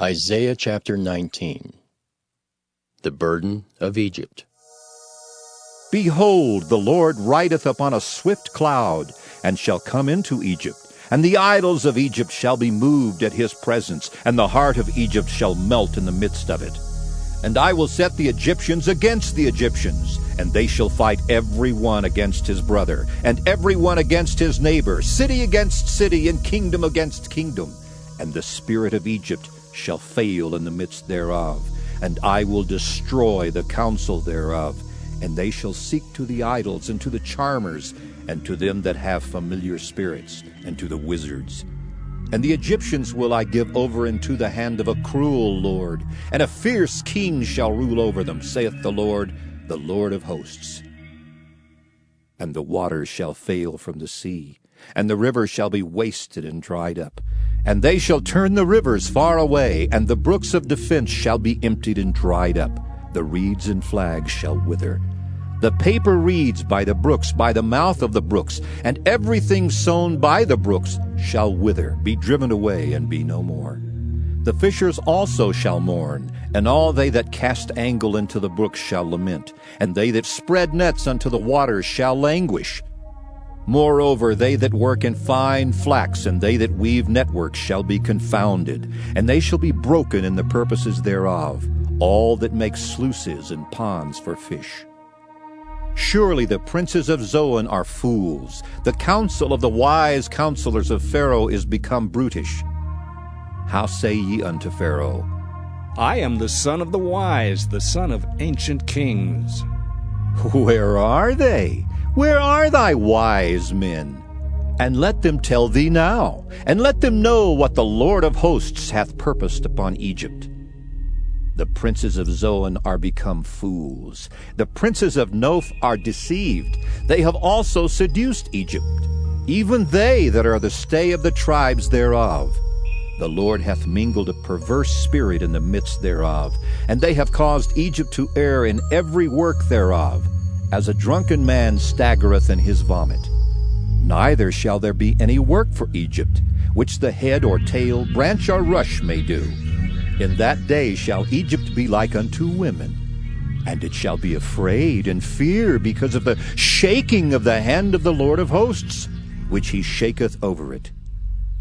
Isaiah chapter 19. The burden of Egypt. Behold, the Lord rideth upon a swift cloud, and shall come into Egypt. And the idols of Egypt shall be moved at his presence, and the heart of Egypt shall melt in the midst of it. And I will set the Egyptians against the Egyptians, and they shall fight every one against his brother, and every one against his neighbor, city against city, and kingdom against kingdom. And the spirit of Egypt shall fail in the midst thereof, and I will destroy the counsel thereof. And they shall seek to the idols, and to the charmers, and to them that have familiar spirits, and to the wizards. And the Egyptians will I give over into the hand of a cruel lord, and a fierce king shall rule over them, saith the Lord of hosts. And the waters shall fail from the sea, and the rivers shall be wasted and dried up. And they shall turn the rivers far away, and the brooks of defense shall be emptied and dried up. The reeds and flags shall wither. The paper reeds by the brooks, by the mouth of the brooks, and everything sown by the brooks shall wither, be driven away, and be no more. The fishers also shall mourn, and all they that cast angle into the brooks shall lament, and they that spread nets unto the waters shall languish. Moreover, they that work in fine flax, and they that weave networks shall be confounded, and they shall be broken in the purposes thereof, all that make sluices and ponds for fish. Surely the princes of Zoan are fools. The counsel of the wise counselors of Pharaoh is become brutish. How say ye unto Pharaoh, I am the son of the wise, the son of ancient kings. Where are they? Where are thy wise men? And let them tell thee now, and let them know what the Lord of hosts hath purposed upon Egypt. The princes of Zoan are become fools. The princes of Noph are deceived. They have also seduced Egypt, even they that are the stay of the tribes thereof. The Lord hath mingled a perverse spirit in the midst thereof, and they have caused Egypt to err in every work thereof, as a drunken man staggereth in his vomit. Neither shall there be any work for Egypt, which the head or tail, branch or rush may do. In that day shall Egypt be like unto women, and it shall be afraid and fear because of the shaking of the hand of the Lord of hosts, which he shaketh over it.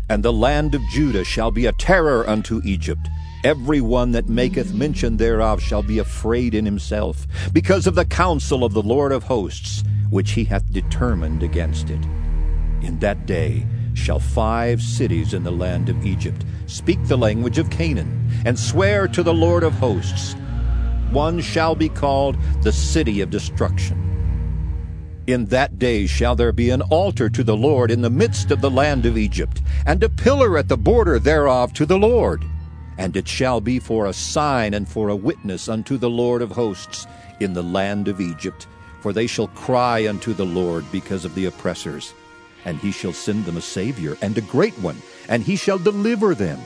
And the land of Judah shall be a terror unto Egypt. Every one that maketh mention thereof shall be afraid in himself, because of the counsel of the Lord of hosts, which he hath determined against it. In that day shall 5 cities in the land of Egypt speak the language of Canaan, and swear to the Lord of hosts. One shall be called the city of destruction. In that day shall there be an altar to the Lord in the midst of the land of Egypt, and a pillar at the border thereof to the Lord. And it shall be for a sign and for a witness unto the Lord of hosts in the land of Egypt. For they shall cry unto the Lord because of the oppressors. And he shall send them a Savior, and a great one, and he shall deliver them.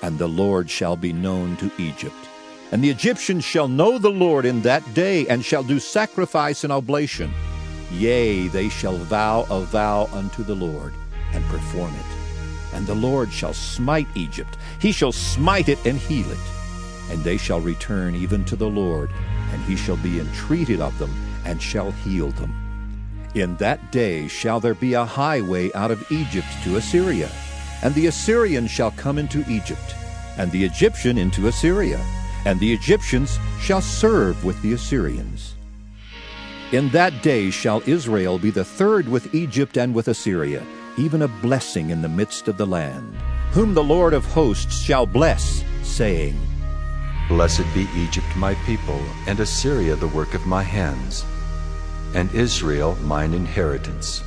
And the Lord shall be known to Egypt. And the Egyptians shall know the Lord in that day, and shall do sacrifice and oblation. Yea, they shall vow a vow unto the Lord, and perform it. And the Lord shall smite Egypt, he shall smite it and heal it. And they shall return even to the Lord, and he shall be entreated of them, and shall heal them. In that day shall there be a highway out of Egypt to Assyria, and the Assyrian shall come into Egypt, and the Egyptian into Assyria, and the Egyptians shall serve with the Assyrians. In that day shall Israel be the third with Egypt and with Assyria, even a blessing in the midst of the land, whom the Lord of hosts shall bless, saying, Blessed be Egypt my people, and Assyria the work of my hands, and Israel mine inheritance.